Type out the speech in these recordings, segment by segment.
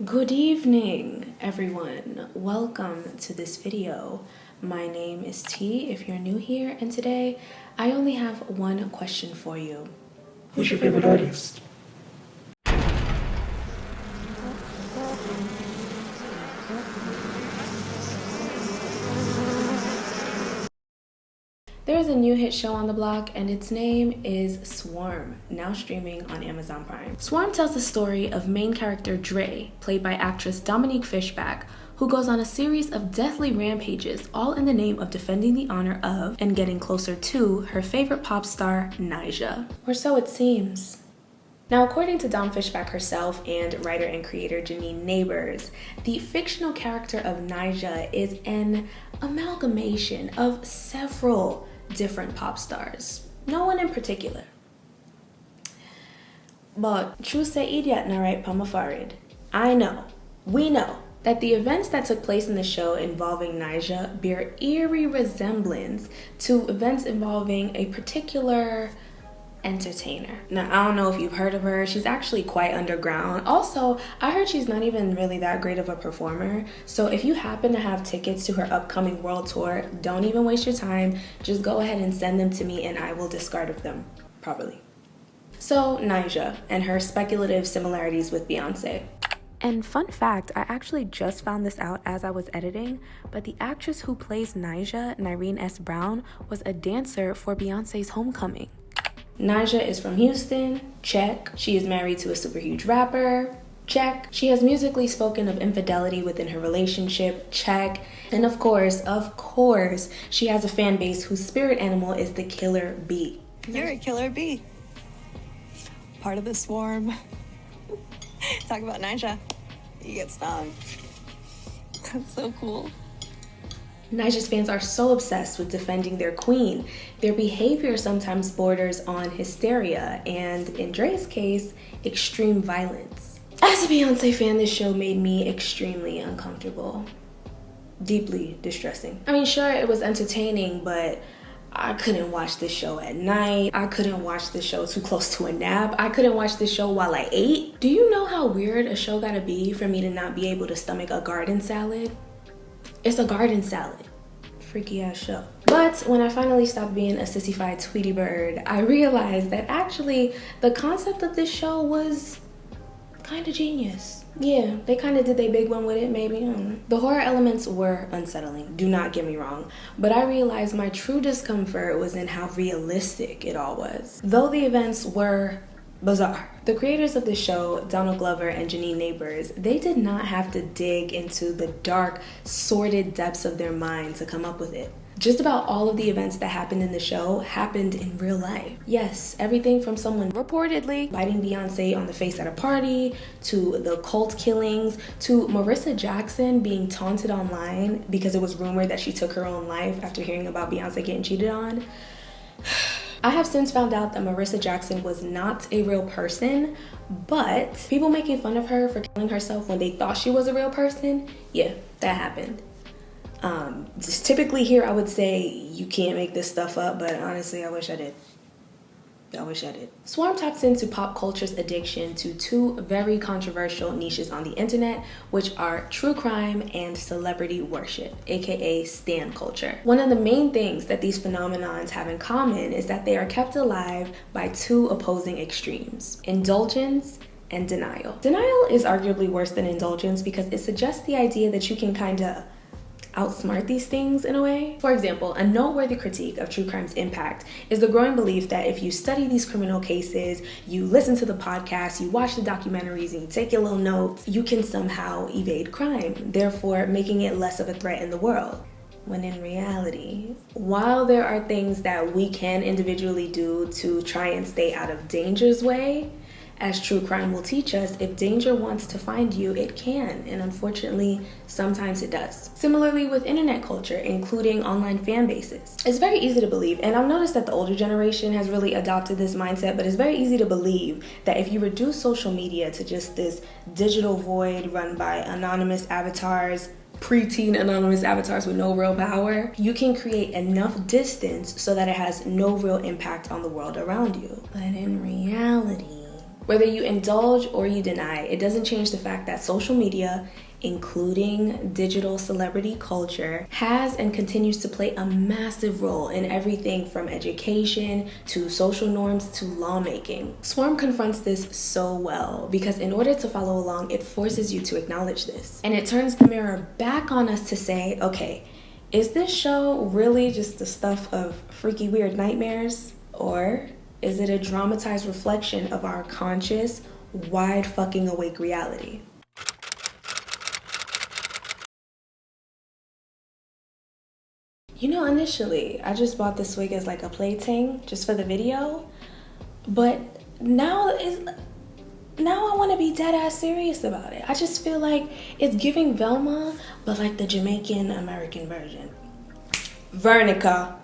Good evening, everyone. Welcome to this video. My name is T if you're new here, and today I only have one question for you. Who's your favorite artist? There is a new hit show on the block, and its name is Swarm, now streaming on Amazon Prime. Swarm tells the story of main character Dre, played by actress Dominique Fishback, who goes on a series of deathly rampages, all in the name of defending the honor of and getting closer to her favorite pop star, Nyjah. Or so it seems. Now, according to Dom Fishback herself and writer and creator Janine Neighbors, the fictional character of Nyjah is an amalgamation of several different pop stars, no one in particular. But true say idiot na right pamafarid. I know, we know, that the events that took place in the show involving Nyjah bear eerie resemblance to events involving a particular entertainer. Now, I don't know if you've heard of her. She's actually quite underground. Also, I heard she's not even really that great of a performer. So if you happen to have tickets to her upcoming world tour, don't even waste your time. Just go ahead and send them to me and I will discard of them properly. So Nyjah and her speculative similarities with Beyoncé. And fun fact, I actually just found this out as I was editing, but the actress who plays Nyjah, Nyreen S. Brown, was a dancer for Beyoncé's homecoming. Nyjah is from Houston, check. She is married to a super huge rapper, check. She has musically spoken of infidelity within her relationship, check. And of course, she has a fan base whose spirit animal is the killer bee. You're a killer bee. Part of the swarm. Talk about Nyjah. You get stung. That's so cool. Nyjah's fans are so obsessed with defending their queen. Their behavior sometimes borders on hysteria and, in Dre's case, extreme violence. As a Beyoncé fan, this show made me extremely uncomfortable. Deeply distressing. I mean, sure, it was entertaining, but I couldn't watch this show at night. I couldn't watch this show too close to a nap. I couldn't watch this show while I ate. Do you know how weird a show gotta be for me to not be able to stomach a garden salad? It's a garden salad. Freaky ass show. But when I finally stopped being a sissified Tweety bird, I realized that actually the concept of this show was kind of genius. Yeah, they kind of did their big one with it, maybe. I don't know. The horror elements were unsettling, do not get me wrong, but I realized my true discomfort was in how realistic it all was. Though the events were bizarre. The creators of the show, Donald Glover and Janine Neighbors, they did not have to dig into the dark, sordid depths of their mind to come up with it. Just about all of the events that happened in the show happened in real life. Yes, everything from someone reportedly biting Beyoncé on the face at a party, to the cult killings, to Marissa Jackson being taunted online because it was rumored that she took her own life after hearing about Beyoncé getting cheated on. I have since found out that Marissa Jackson was not a real person, but people making fun of her for killing herself when they thought she was a real person, yeah, that happened. Just typically here I would say you can't make this stuff up, but honestly I wish I did. Swarm taps into pop culture's addiction to two very controversial niches on the internet, which are true crime and celebrity worship, aka stan culture. One of the main things that these phenomenons have in common is that they are kept alive by two opposing extremes: indulgence and denial. Denial is arguably worse than indulgence because it suggests the idea that you can kind of outsmart these things in a way. For example, a noteworthy critique of true crime's impact is the growing belief that if you study these criminal cases, you listen to the podcasts, you watch the documentaries, and you take your little notes, you can somehow evade crime, therefore making it less of a threat in the world. When in reality, while there are things that we can individually do to try and stay out of danger's way, as true crime will teach us, if danger wants to find you, it can, and unfortunately, sometimes it does. Similarly with internet culture, including online fan bases. It's very easy to believe, and I've noticed that the older generation has really adopted this mindset, but it's very easy to believe that if you reduce social media to just this digital void run by anonymous avatars, preteen anonymous avatars with no real power, you can create enough distance so that it has no real impact on the world around you. But in reality, Whether you indulge or you deny, it doesn't change the fact that social media, including digital celebrity culture, has and continues to play a massive role in everything from education to social norms to lawmaking. Swarm confronts this so well because in order to follow along, it forces you to acknowledge this. And it turns the mirror back on us to say, okay, is this show really just the stuff of freaky weird nightmares? Or is it a dramatized reflection of our conscious, wide fucking awake reality? You know, initially, I just bought this wig as like a plaything just for the video, but now I want to be dead ass serious about it. I just feel like it's giving Velma, but like the Jamaican American version. Vernica,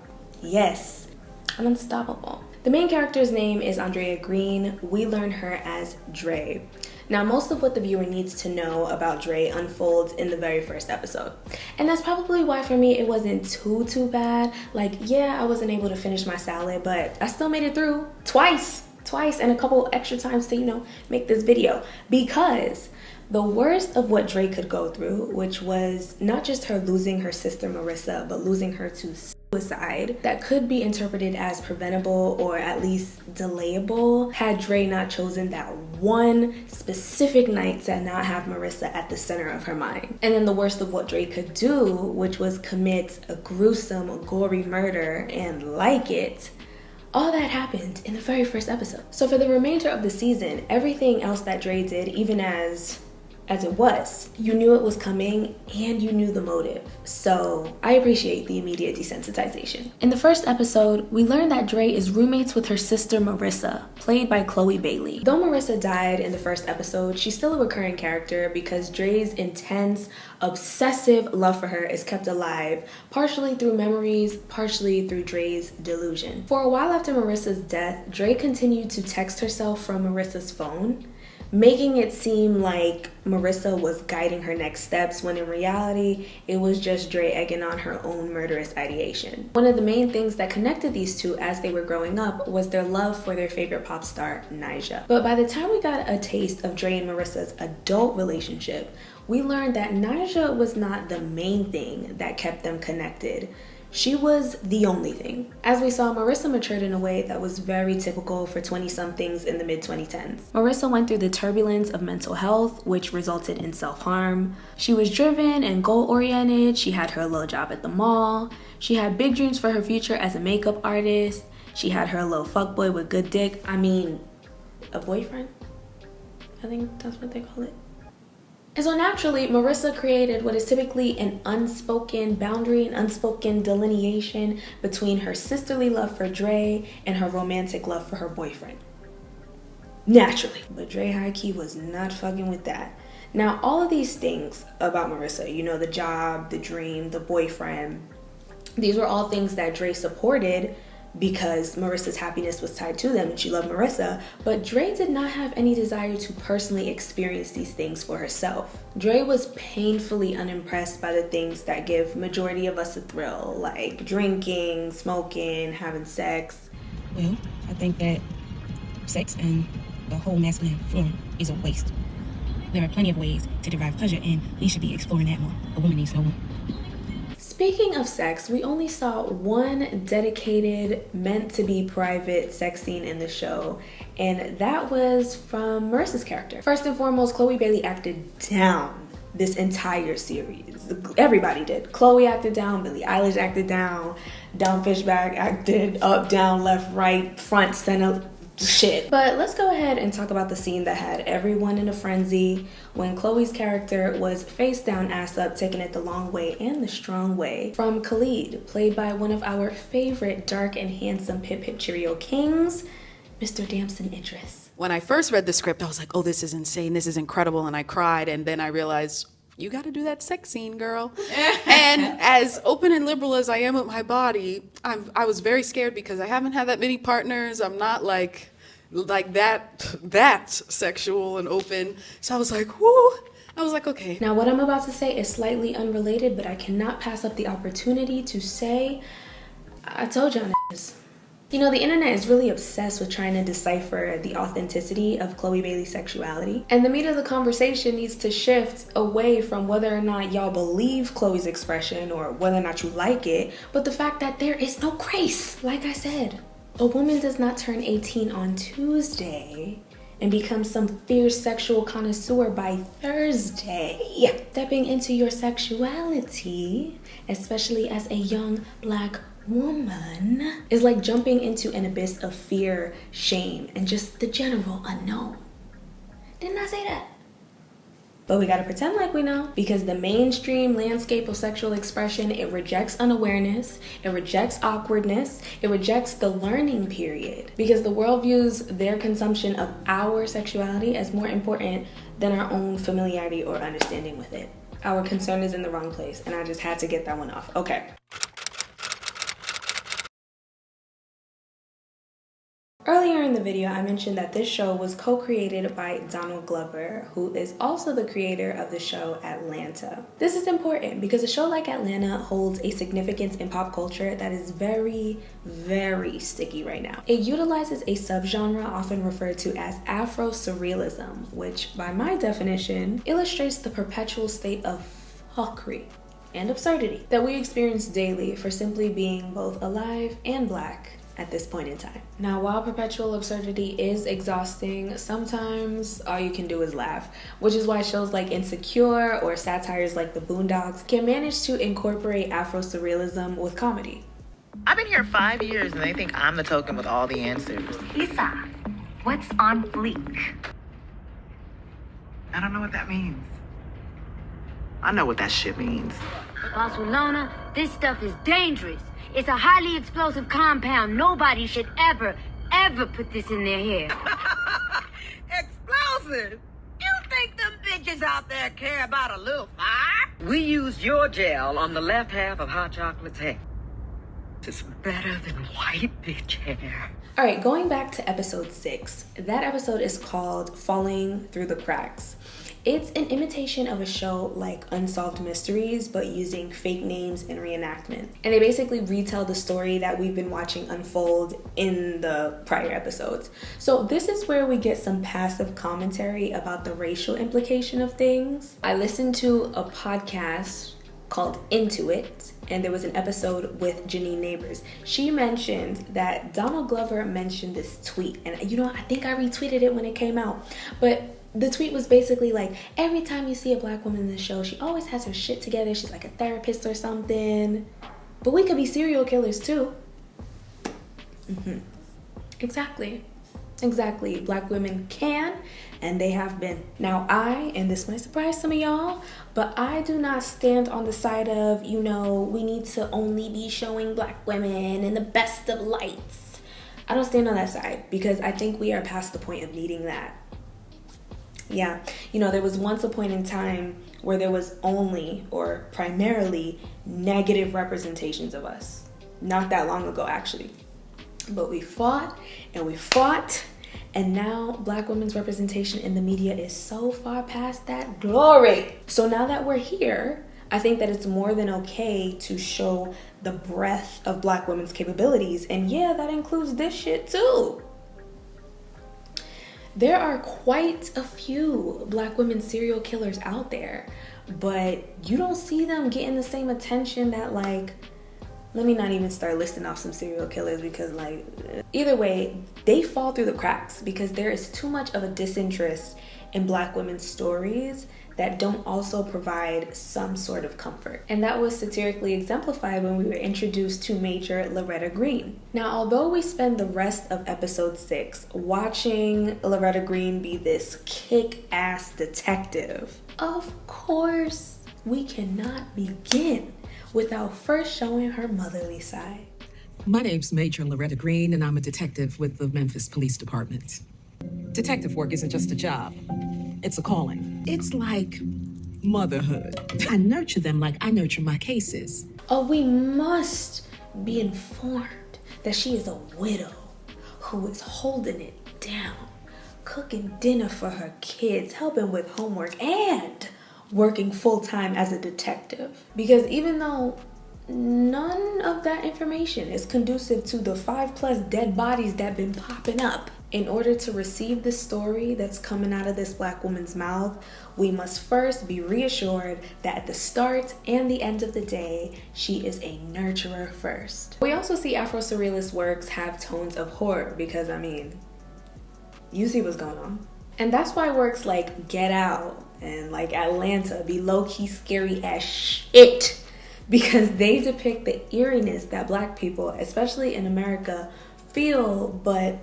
yes, I'm unstoppable. The main character's name is Andrea Green. We learn her as Dre. Now, most of what the viewer needs to know about Dre unfolds in the very first episode. And that's probably why for me it wasn't too bad. Like, yeah, I wasn't able to finish my salad, but I still made it through twice, and a couple extra times to, you know, make this video. Because the worst of what Dre could go through, which was not just her losing her sister Marissa, but losing her to suicide, that could be interpreted as preventable or at least delayable had Dre not chosen that one specific night to not have Marissa at the center of her mind. And then the worst of what Dre could do, which was commit a gruesome, gory murder and like it, all that happened in the very first episode. So for the remainder of the season, everything else that Dre did, even as it was, you knew it was coming and you knew the motive. So I appreciate the immediate desensitization. In the first episode, we learned that Dre is roommates with her sister Marissa, played by Chloe Bailey. Though Marissa died in the first episode, she's still a recurring character because Dre's intense, obsessive love for her is kept alive, partially through memories, partially through Dre's delusion. For a while after Marissa's death, Dre continued to text herself from Marissa's phone, making it seem like Marissa was guiding her next steps, when in reality, it was just Dre egging on her own murderous ideation. One of the main things that connected these two as they were growing up was their love for their favorite pop star, Nyjah. But by the time we got a taste of Dre and Marissa's adult relationship, we learned that Nyjah was not the main thing that kept them connected. She was the only thing. As we saw, Marissa matured in a way that was very typical for 20-somethings in the mid-2010s. Marissa went through the turbulence of mental health, which resulted in self-harm. She was driven and goal-oriented. She had her little job at the mall. She had big dreams for her future as a makeup artist. She had her little fuckboy with good dick. I mean, a boyfriend? I think that's what they call it. And so naturally, Marissa created what is typically an unspoken boundary, an unspoken delineation between her sisterly love for Dre and her romantic love for her boyfriend. Naturally. But Dre high-key was not fucking with that. Now, all of these things about Marissa, you know, the job, the dream, the boyfriend, these were all things that Dre supported because Marissa's happiness was tied to them and she loved Marissa, but Dre did not have any desire to personally experience these things for herself. Dre was painfully unimpressed by the things that give majority of us a thrill, like drinking, smoking, having sex. Well, I think that sex and the whole masculine form is a waste. There are plenty of ways to derive pleasure, and we should be exploring that more. A woman needs no one. Speaking of sex, we only saw one dedicated, meant to be private sex scene in the show, and that was from Marissa's character. First and foremost, Chloe Bailey acted down this entire series. Everybody did. Chloe acted down, Billie Eilish acted down, Dawn Fishback acted up, down, left, right, front, center, shit. But let's go ahead and talk about the scene that had everyone in a frenzy when Chloe's character was face down, ass up, taking it the long way and the strong way from Khalid, played by one of our favorite dark and handsome Pip Pip Cheerio kings, Mr. Damson Idris. When I first read the script, I was like, oh, this is insane, this is incredible, and I cried, and then I realized, you gotta do that sex scene, girl. And as open and liberal as I am with my body, I was very scared because I haven't had that many partners. I'm not like that sexual and open. So I was like, whoo. I was like, okay. Now what I'm about to say is slightly unrelated, but I cannot pass up the opportunity to say, I told y'all niggas, You know, the internet is really obsessed with trying to decipher the authenticity of Chloe Bailey's sexuality. And the meat of the conversation needs to shift away from whether or not y'all believe Chloe's expression or whether or not you like it, but the fact that there is no grace. Like I said, a woman does not turn 18 on Tuesday and become some fierce sexual connoisseur by Thursday. Stepping into your sexuality, especially as a young Black woman, is like jumping into an abyss of fear, shame, and just the general unknown. Didn't I say that? But we gotta pretend like we know, because the mainstream landscape of sexual expression, it rejects unawareness, it rejects awkwardness, it rejects the learning period, because the world views their consumption of our sexuality as more important than our own familiarity or understanding with it. Our concern is in the wrong place, and I just had to get that one off. Okay. Earlier in the video, I mentioned that this show was co-created by Donald Glover, who is also the creator of the show Atlanta. This is important because a show like Atlanta holds a significance in pop culture that is very, very sticky right now. It utilizes a subgenre often referred to as Afro-surrealism, which by my definition illustrates the perpetual state of fuckery and absurdity that we experience daily for simply being both alive and Black at this point in time. Now, while perpetual absurdity is exhausting, sometimes all you can do is laugh, which is why shows like Insecure or satires like The Boondocks can manage to incorporate Afro-surrealism with comedy. I've been here 5 years and they think I'm the token with all the answers. Lisa, what's on fleek? I don't know what that means. I know what that shit means. Barcelona, this stuff is dangerous. It's a highly explosive compound. Nobody should ever put this in their hair. Explosive? You think them bitches out there care about a little fire? We used your gel on the left half of Hot Chocolate's hair. It's better than white bitch hair. All right, going back to episode 6, that episode is called Falling Through the Cracks. It's an imitation of a show like Unsolved Mysteries, but using fake names and reenactment. And they basically retell the story that we've been watching unfold in the prior episodes. So this is where we get some passive commentary about the racial implication of things. I listened to a podcast called Into It, and there was an episode with Janine Neighbors. She mentioned that Donald Glover mentioned this tweet, and you know, I think I retweeted it when it came out, but the tweet was basically like, every time you see a Black woman in the show, she always has her shit together. She's like a therapist or something. But we could be serial killers too. Exactly. Black women can, and they have been. Now and this might surprise some of y'all, but I do not stand on the side of, you know, we need to only be showing Black women in the best of lights. I don't stand on that side because I think we are past the point of needing that. Yeah, you know, there was once a point in time where there was only or primarily negative representations of us. Not that long ago, actually. But we fought, and now Black women's representation in the media is so far past that glory. So now that we're here, I think that it's more than okay to show the breadth of Black women's capabilities. And yeah, that includes this shit too. There are quite a few Black women serial killers out there, but you don't see them getting the same attention that, like, let me not even start listing off some serial killers because, like, either way, they fall through the cracks because there is too much of a disinterest in Black women's stories that don't also provide some sort of comfort. And that was satirically exemplified when we were introduced to Major Loretta Green. Now, although we spend the rest of episode 6 watching Loretta Green be this kick-ass detective, of course, we cannot begin without first showing her motherly side. My name's Major Loretta Green, and I'm a detective with the Memphis Police Department. Detective work isn't just a job. It's a calling. It's like motherhood. I nurture them like I nurture my cases. Oh, we must be informed that she is a widow who is holding it down, cooking dinner for her kids, helping with homework, and working full-time as a detective. Because even though none of that information is conducive to the 5+ dead bodies that been popping up. In order to receive the story that's coming out of this Black woman's mouth, we must first be reassured that at the start and the end of the day, she is a nurturer first. We also see Afro-surrealist works have tones of horror because, I mean, you see what's going on. And that's why works like Get Out and like Atlanta be low-key scary as shit, because they depict the eeriness that Black people, especially in America, feel but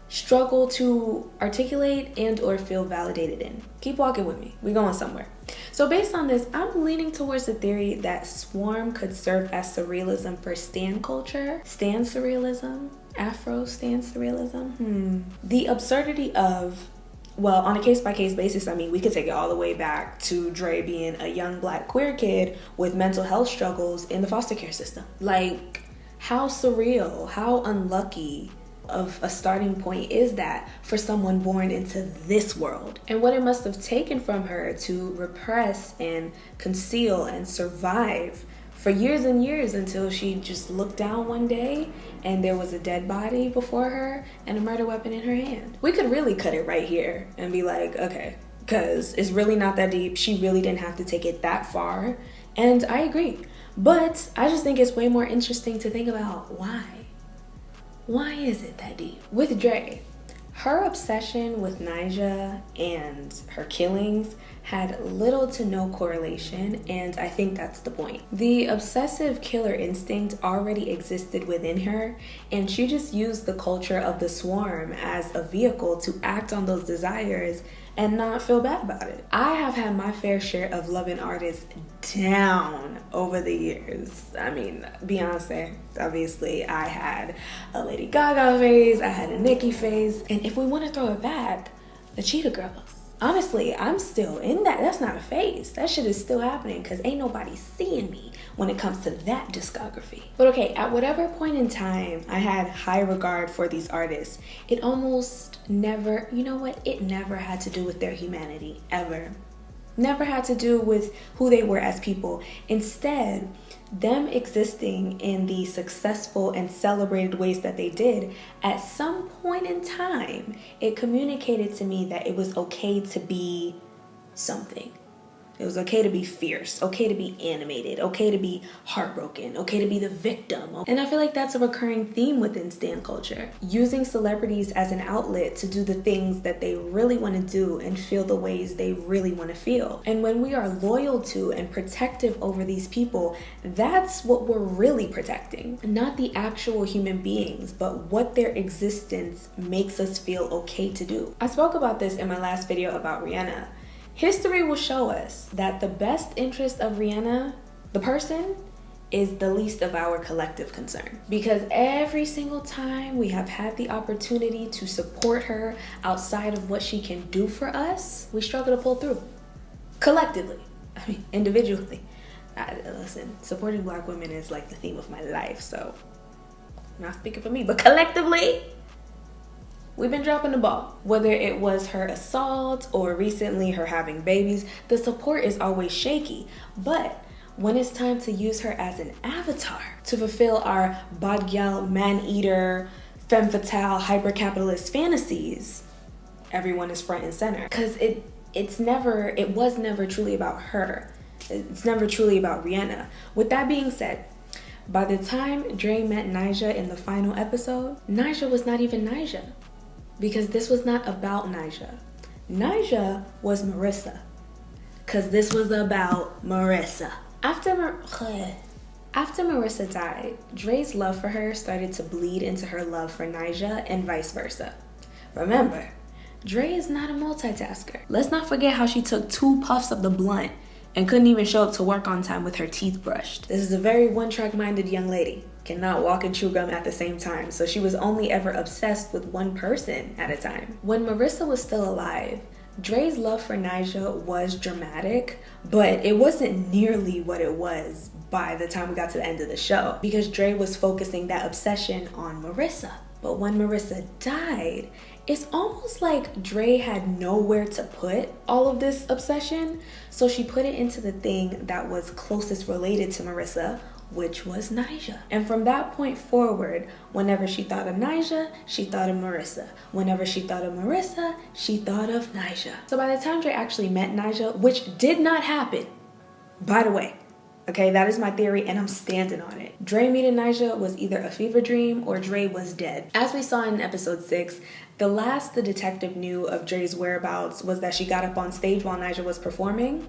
struggle to articulate and or feel validated in. Keep walking with me, we going somewhere. So based on this, I'm leaning towards the theory that Swarm could serve as surrealism for stan culture. Stan surrealism? Afro stan surrealism? The absurdity of, well, on a case-by-case basis, I mean, we could take it all the way back to Dre being a young Black queer kid with mental health struggles in the foster care system. Like, how surreal, how unlucky of a starting point is that for someone born into this world, and what it must have taken from her to repress and conceal and survive for years and years until she just looked down one day and there was a dead body before her and a murder weapon in her hand. We could really cut it right here and be like, okay, because it's really not that deep. She really didn't have to take it that far. And I agree. But I just think it's way more interesting to think about why. Why is it that deep? With Dre, her obsession with Nyjah and her killings had little to no correlation, and I think that's the point. The obsessive killer instinct already existed within her, and she just used the culture of the swarm as a vehicle to act on those desires and not feel bad about it. I have had my fair share of loving artists down over the years. I mean, Beyoncé, obviously. I had a Lady Gaga phase, I had a Nicki phase, and if we want to throw it back, the Cheetah Girls. Honestly, I'm still in that. That's not a phase. That shit is still happening because ain't nobody seeing me when it comes to that discography. But okay, at whatever point in time I had high regard for these artists, it almost never, you know what? It never had to do with their humanity, ever. Never had to do with who they were as people. Instead, them existing in the successful and celebrated ways that they did, at some point in time, it communicated to me that it was okay to be something. It was okay to be fierce, okay to be animated, okay to be heartbroken, okay to be the victim. And I feel like that's a recurring theme within stan culture. Using celebrities as an outlet to do the things that they really want to do and feel the ways they really want to feel. And when we are loyal to and protective over these people, that's what we're really protecting. Not the actual human beings, but what their existence makes us feel okay to do. I spoke about this in my last video about Rihanna. History will show us that the best interest of Rihanna, the person, is the least of our collective concern. Because every single time we have had the opportunity to support her outside of what she can do for us, we struggle to pull through. Collectively, I mean, individually. Listen, supporting Black women is like the theme of my life, so I'm not speaking for me, but collectively, we've been dropping the ball. Whether it was her assault or recently her having babies, the support is always shaky. But when it's time to use her as an avatar to fulfill our bad gal, man-eater, femme fatale, hyper-capitalist fantasies, everyone is front and center. Because it was never truly about her. It's never truly about Rihanna. With that being said, by the time Dre met Nyjah in the final episode, Nyjah was not even Nyjah. Because this was not about Nyjah. Nyjah was Marissa. Because this was about Marissa. After Marissa died, Dre's love for her started to bleed into her love for Nyjah and vice versa. Remember, Dre is not a multitasker. Let's not forget how she took 2 puffs of the blunt and couldn't even show up to work on time with her teeth brushed. This is a very one-track minded young lady. Cannot walk and chew gum at the same time, so she was only ever obsessed with one person at a time. When Marissa was still alive, Dre's love for Nyjah was dramatic, but it wasn't nearly what it was by the time we got to the end of the show, because Dre was focusing that obsession on Marissa. But when Marissa died, it's almost like Dre had nowhere to put all of this obsession, so she put it into the thing that was closest related to Marissa, which was Nyjah. And from that point forward, whenever she thought of Nyjah, she thought of Marissa. Whenever she thought of Marissa, she thought of Nyjah. So by the time Dre actually met Nyjah, which did not happen, by the way, okay, that is my theory and I'm standing on it. Dre meeting Nyjah was either a fever dream or Dre was dead. As we saw in episode 6, the last the detective knew of Dre's whereabouts was that she got up on stage while Nyjah was performing.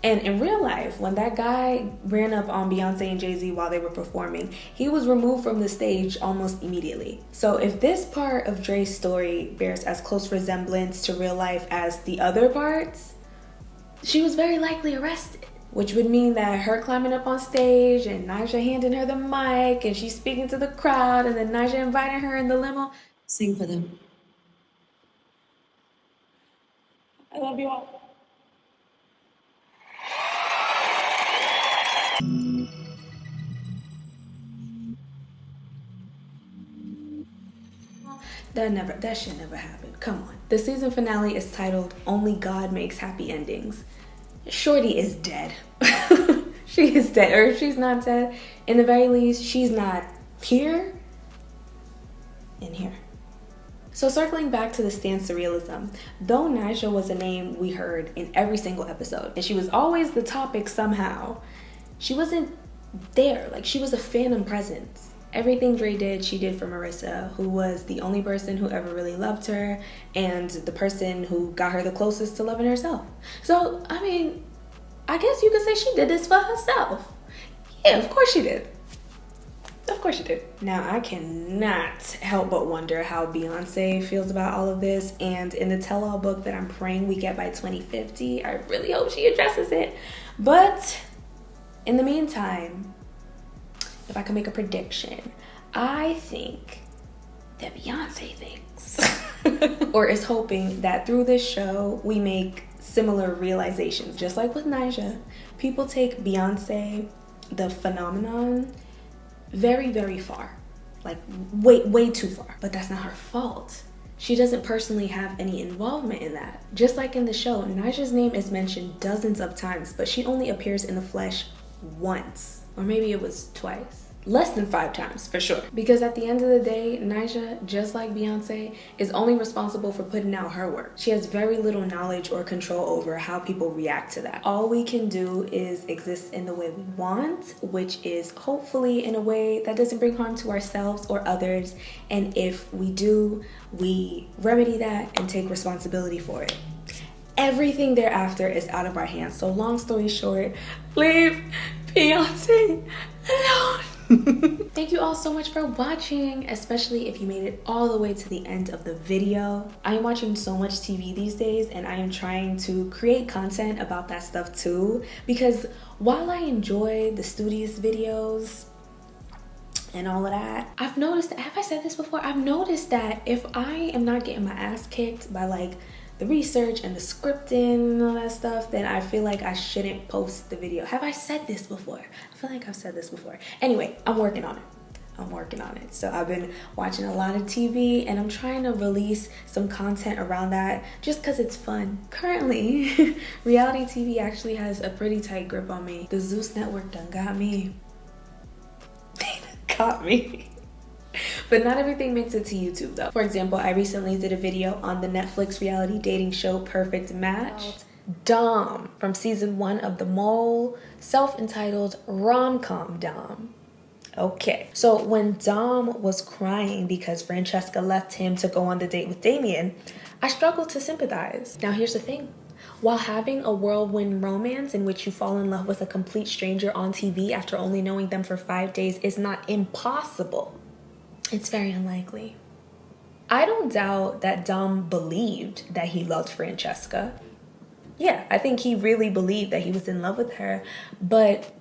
And in real life, when that guy ran up on Beyoncé and Jay-Z while they were performing, he was removed from the stage almost immediately. So if this part of Dre's story bears as close resemblance to real life as the other parts, she was very likely arrested. Which would mean that her climbing up on stage and Nyjah handing her the mic and she's speaking to the crowd and then Nyjah inviting her in the limo. Sing for them. I love you all. That should never happen. Come on. The season finale is titled Only God Makes Happy Endings. Shorty is dead. She is dead, or if she's not dead, in the very least, she's not here, in here. So circling back to the surrealism, though Nyjah was a name we heard in every single episode, and she was always the topic somehow, she wasn't there. Like, she was a phantom presence. Everything Dre did, she did for Marissa, who was the only person who ever really loved her and the person who got her the closest to loving herself. So, I mean, I guess you could say she did this for herself. Yeah, of course she did. Of course she did. Now, I cannot help but wonder how Beyoncé feels about all of this. And in the tell-all book that I'm praying we get by 2050, I really hope she addresses it. But in the meantime, if I can make a prediction, I think that Beyoncé thinks or is hoping that through this show we make similar realizations. Just like with Nyjah, people take Beyoncé, the phenomenon, very, very far. Like way too far. But that's not her fault. She doesn't personally have any involvement in that. Just like in the show, Nyjah's name is mentioned dozens of times, but she only appears in the flesh once. Or maybe it was twice. Less than 5 times, for sure. Because at the end of the day, Nyjah, just like Beyoncé, is only responsible for putting out her work. She has very little knowledge or control over how people react to that. All we can do is exist in the way we want, which is hopefully in a way that doesn't bring harm to ourselves or others. And if we do, we remedy that and take responsibility for it. Everything thereafter is out of our hands. So long story short, leave Beyoncé alone. Thank you all so much for watching, especially if you made it all the way to the end of the video. I am watching so much TV these days and I am trying to create content about that stuff too, because while I enjoy the studious videos and all of that, I've noticed, have I said this before? I've noticed that if I am not getting my ass kicked by like the research and the scripting and all that stuff, then I feel like I shouldn't post the video. Have I said this before? I feel like I've said this before. Anyway, I'm working on it. So I've been watching a lot of TV and I'm trying to release some content around that just because it's fun. Currently, reality TV actually has a pretty tight grip on me. The Zeus Network done got me. They got me. But not everything makes it to YouTube though. For example, I recently did a video on the Netflix reality dating show Perfect Match. Dom from season 1 of The Mole, self-entitled Rom-Com Dom. Okay, so when Dom was crying because Francesca left him to go on the date with Damien, I struggled to sympathize. Now here's the thing. While having a whirlwind romance in which you fall in love with a complete stranger on TV after only knowing them for 5 days is not impossible, it's very unlikely. I don't doubt that Dom believed that he loved Francesca. Yeah, I think he really believed that he was in love with her, but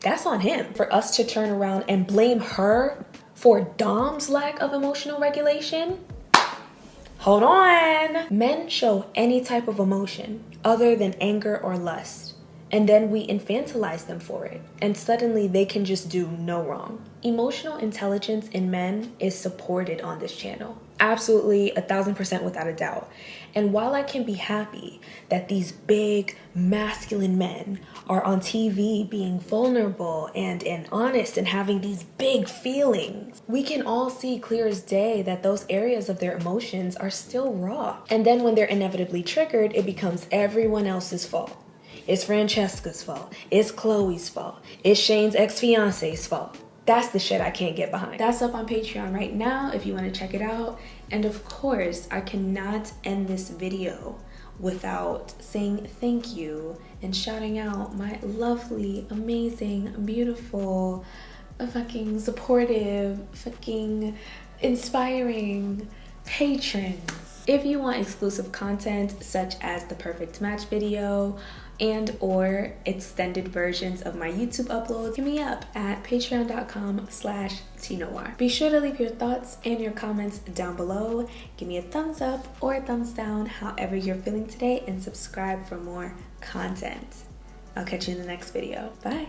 that's on him. For us to turn around and blame her for Dom's lack of emotional regulation? Hold on. Men show any type of emotion other than anger or lust, and then we infantilize them for it, and suddenly they can just do no wrong. Emotional intelligence in men is supported on this channel. Absolutely 1,000% without a doubt. And while I can be happy that these big masculine men are on TV being vulnerable and honest and having these big feelings, we can all see clear as day that those areas of their emotions are still raw. And then when they're inevitably triggered, it becomes everyone else's fault. It's Francesca's fault. It's Chloe's fault. It's Shane's ex-fiance's fault. That's the shit I can't get behind. That's up on Patreon right now if you want to check it out. And of course, I cannot end this video without saying thank you and shouting out my lovely, amazing, beautiful, fucking supportive, fucking inspiring patrons. If you want exclusive content such as the Perfect Match video and or extended versions of my YouTube uploads, hit me up at patreon.com/tnoir. Be sure to leave your thoughts and your comments down below. Give me a thumbs up or a thumbs down, however you're feeling today, and subscribe for more content. I'll catch you in the next video. Bye.